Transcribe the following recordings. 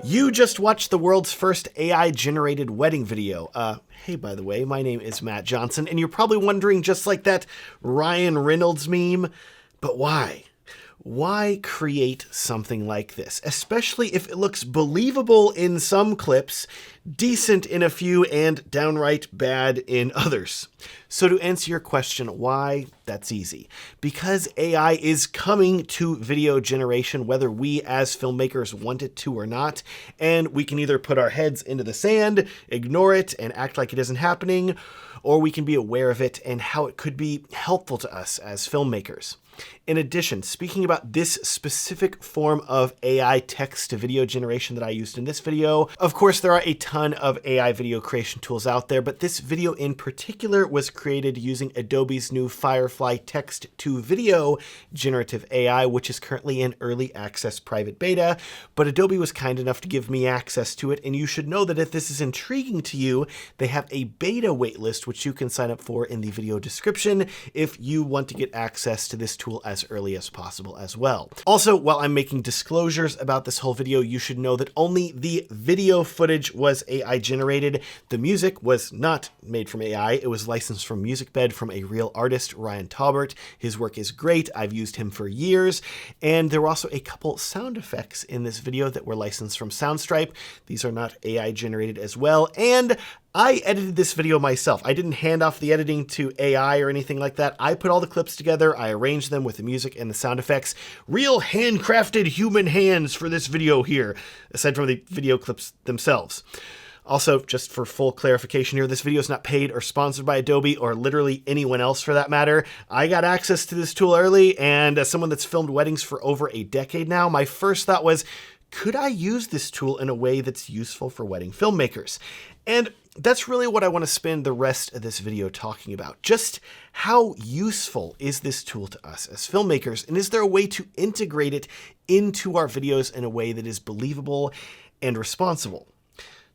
You just watched the world's first AI-generated wedding video. Hey, by the way, my name is Matt Johnson, and you're probably wondering, just like that Ryan Reynolds meme, but why? Why create something like this, especially if it looks believable in some clips, decent in a few, and downright bad in others? So to answer your question, why? That's easy. Because AI is coming to video generation, whether we as filmmakers want it to or not, and we can either put our heads into the sand, ignore it, and act like it isn't happening, or we can be aware of it and how it could be helpful to us as filmmakers. In addition, speaking about this specific form of AI text-to-video generation that I used in this video, of course, there are a ton of AI video creation tools out there, but this video in particular was created using Adobe's new Firefly text-to-video generative AI, which is currently in early access private beta, but Adobe was kind enough to give me access to it, and you should know that if this is intriguing to you, they have a beta waitlist which you can sign up for in the video description if you want to get access to this tool as early as possible as well. Also, while I'm making disclosures about this whole video, you should know that only the video footage was AI generated. The music was not made from AI. It was licensed from MusicBed from a real artist, Ryan Taubert. His work is great. I've used him for years. And there were also a couple sound effects in this video that were licensed from Soundstripe. These are not AI generated as well. And I edited this video myself. I didn't hand off the editing to AI or anything like that. I put all the clips together, I arranged them with the music and the sound effects. Real handcrafted human hands for this video here, aside from the video clips themselves. Also, just for full clarification here, this video is not paid or sponsored by Adobe or literally anyone else for that matter. I got access to this tool early, and as someone that's filmed weddings for over a decade now, my first thought was, could I use this tool in a way that's useful for wedding filmmakers? And that's really what I want to spend the rest of this video talking about. Just how useful is this tool to us as filmmakers? And is there a way to integrate it into our videos in a way that is believable and responsible?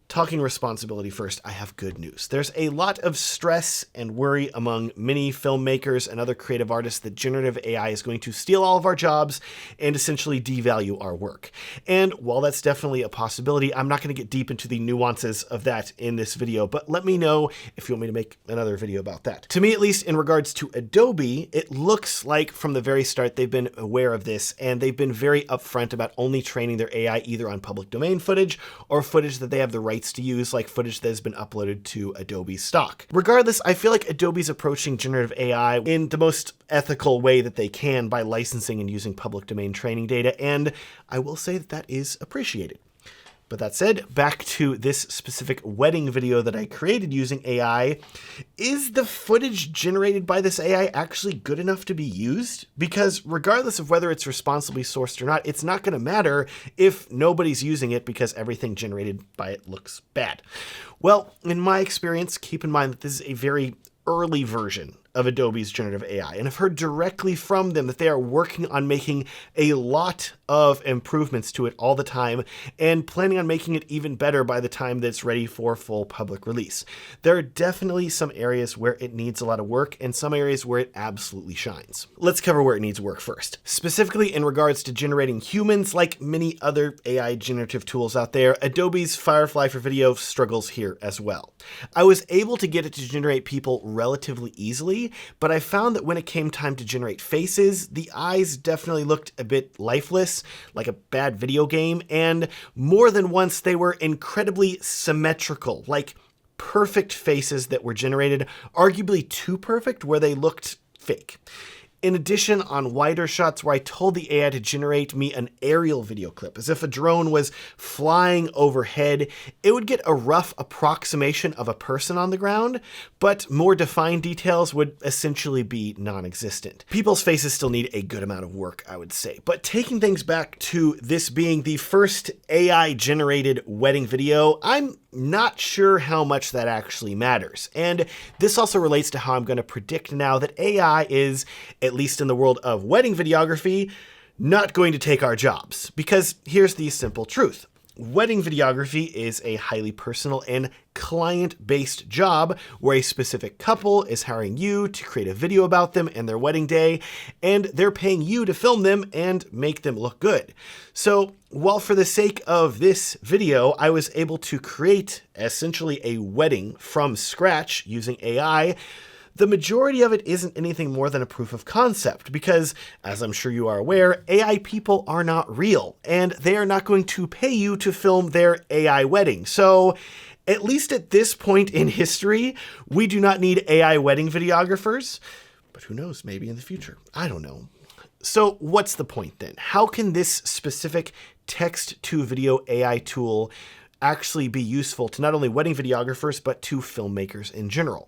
Talking responsibility first, I have good news. There's a lot of stress and worry among many filmmakers and other creative artists that generative AI is going to steal all of our jobs and essentially devalue our work. And while that's definitely a possibility, I'm not going to get deep into the nuances of that in this video, but let me know if you want me to make another video about that. To me, at least in regards to Adobe, it looks like from the very start they've been aware of this, and they've been very upfront about only training their AI either on public domain footage or footage that they have the rights to use, like footage that has been uploaded to Adobe stock. Regardless, I feel like Adobe's approaching generative AI in the most ethical way that they can by licensing and using public domain training data, and I will say that that is appreciated. But that said, back to this specific wedding video that I created using AI. Is the footage generated by this AI actually good enough to be used? Because regardless of whether it's responsibly sourced or not, it's not going to matter if nobody's using it because everything generated by it looks bad. Well, in my experience, keep in mind that this is a very early version of Adobe's generative AI, and I've heard directly from them that they are working on making a lot of improvements to it all the time and planning on making it even better by the time that it's ready for full public release. There are definitely some areas where it needs a lot of work and some areas where it absolutely shines. Let's cover where it needs work first. Specifically in regards to generating humans, like many other AI generative tools out there, Adobe's Firefly for video struggles here as well. I was able to get it to generate people relatively easily, but I found that when it came time to generate faces, the eyes definitely looked a bit lifeless, like a bad video game, and more than once they were incredibly symmetrical, like perfect faces that were generated, arguably too perfect where they looked fake. In addition, on wider shots where I told the AI to generate me an aerial video clip, as if a drone was flying overhead, it would get a rough approximation of a person on the ground, but more defined details would essentially be non-existent. People's faces still need a good amount of work, I would say. But taking things back to this being the first AI-generated wedding video, I'm not sure how much that actually matters. And this also relates to how I'm going to predict now that AI is, at least in the world of wedding videography, not going to take our jobs. Because here's the simple truth. Wedding videography is a highly personal and client-based job where a specific couple is hiring you to create a video about them and their wedding day, and they're paying you to film them and make them look good. So while for the sake of this video, I was able to create essentially a wedding from scratch using AI, the majority of it isn't anything more than a proof of concept because, as I'm sure you are aware, AI people are not real, and they are not going to pay you to film their AI wedding. So, at least at this point in history, we do not need AI wedding videographers, but who knows, maybe in the future. I don't know. So what's the point then? How can this specific text-to-video AI tool actually be useful to not only wedding videographers, but to filmmakers in general?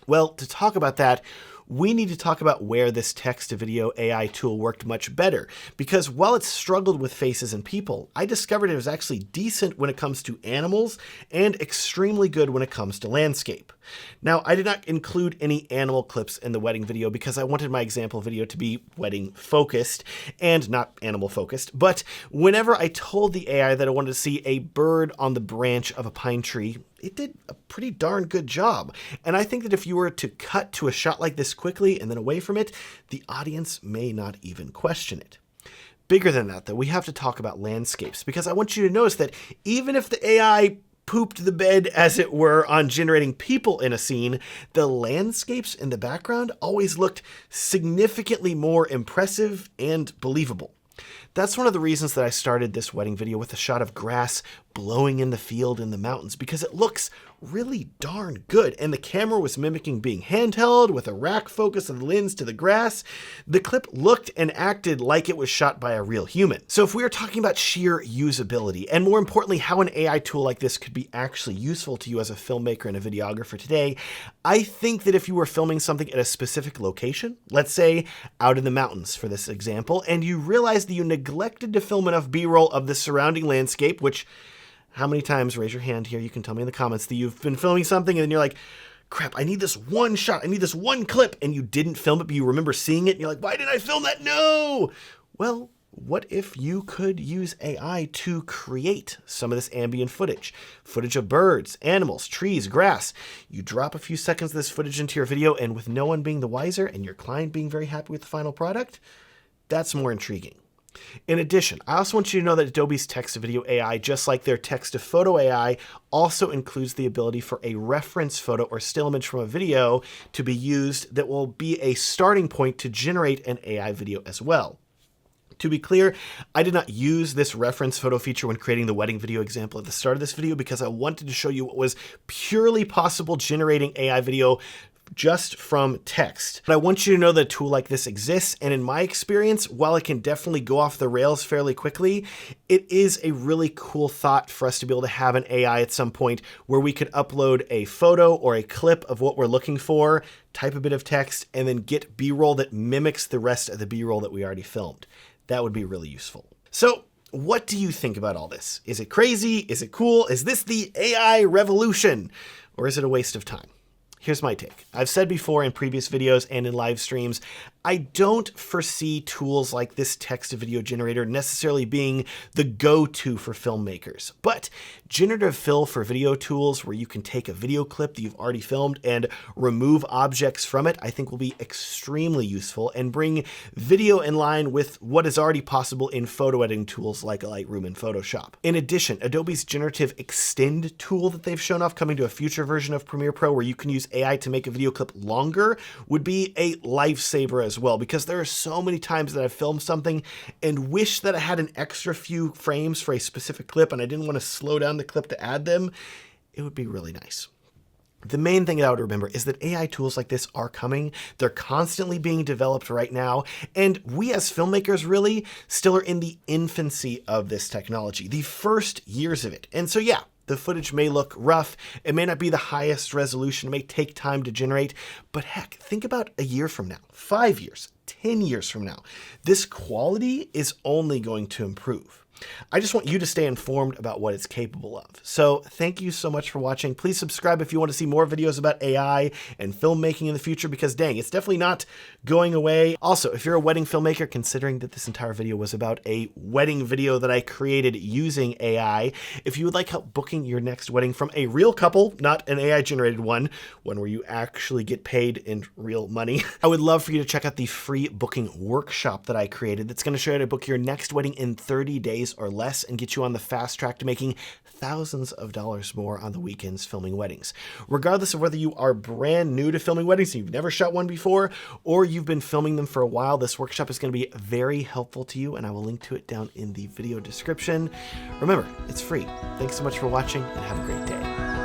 Well, to talk about that, we need to talk about where this text-to-video AI tool worked much better, because while it struggled with faces and people, I discovered it was actually decent when it comes to animals and extremely good when it comes to landscape. Now, I did not include any animal clips in the wedding video because I wanted my example video to be wedding focused and not animal focused, but whenever I told the AI that I wanted to see a bird on the branch of a pine tree, it did a pretty darn good job. And I think that if you were to cut to a shot like this quickly and then away from it, the audience may not even question it. Bigger than that, though, we have to talk about landscapes, because I want you to notice that even if the AI pooped the bed, as it were, on generating people in a scene, the landscapes in the background always looked significantly more impressive and believable. That's one of the reasons that I started this wedding video with a shot of grass blowing in the field in the mountains, because it looks really darn good. And the camera was mimicking being handheld with a rack focus of the lens to the grass. The clip looked and acted like it was shot by a real human. So if we are talking about sheer usability, and more importantly, how an AI tool like this could be actually useful to you as a filmmaker and a videographer today, I think that if you were filming something at a specific location, let's say out in the mountains for this example, and you realized that you neglected to film enough B-roll of the surrounding landscape, which how many times, raise your hand here, you can tell me in the comments that you've been filming something and then you're like, crap, I need this one shot, I need this one clip, and you didn't film it, but you remember seeing it, and you're like, why didn't I film that? No! Well, what if you could use AI to create some of this ambient footage of birds, animals, trees, grass? You drop a few seconds of this footage into your video, and with no one being the wiser and your client being very happy with the final product, that's more intriguing. In addition, I also want you to know that Adobe's text-to-video AI, just like their text-to-photo AI, also includes the ability for a reference photo or still image from a video to be used that will be a starting point to generate an AI video as well. To be clear, I did not use this reference photo feature when creating the wedding video example at the start of this video because I wanted to show you what was purely possible generating AI video just from text. But I want you to know that a tool like this exists, and in my experience, while it can definitely go off the rails fairly quickly, it is a really cool thought for us to be able to have an AI at some point where we could upload a photo or a clip of what we're looking for, type a bit of text, and then get B-roll that mimics the rest of the B-roll that we already filmed. That would be really useful. So, what do you think about all this? Is it crazy? Is it cool? Is this the AI revolution? Or is it a waste of time? Here's my take. I've said before in previous videos and in live streams, I don't foresee tools like this text-to-video generator necessarily being the go-to for filmmakers. But generative fill for video tools where you can take a video clip that you've already filmed and remove objects from it, I think will be extremely useful and bring video in line with what is already possible in photo editing tools like Lightroom and Photoshop. In addition, Adobe's Generative Extend tool that they've shown off coming to a future version of Premiere Pro where you can use AI to make a video clip longer would be a lifesaver as well, because there are so many times that I've filmed something and wish that I had an extra few frames for a specific clip and I didn't want to slow down the clip to add them. It would be really nice. The main thing that I would remember is that AI tools like this are coming. They're constantly being developed right now, and we as filmmakers really still are in the infancy of this technology, the first years of it. And so yeah, the footage may look rough, it may not be the highest resolution, it may take time to generate, but heck, think about a year from now, 5 years, 10 years from now. This quality is only going to improve. I just want you to stay informed about what it's capable of. So thank you so much for watching. Please subscribe if you want to see more videos about AI and filmmaking in the future, because dang, it's definitely not going away. Also, if you're a wedding filmmaker, considering that this entire video was about a wedding video that I created using AI, if you would like help booking your next wedding from a real couple, not an AI generated one where you actually get paid in real money, I would love for you to check out the free booking workshop that I created that's going to show you how to book your next wedding in 30 days or less and get you on the fast track to making thousands of dollars more on the weekends filming weddings. Regardless of whether you are brand new to filming weddings and you've never shot one before, or you've been filming them for a while, this workshop is going to be very helpful to you, and I will link to it down in the video description. Remember, it's free. Thanks so much for watching, and have a great day.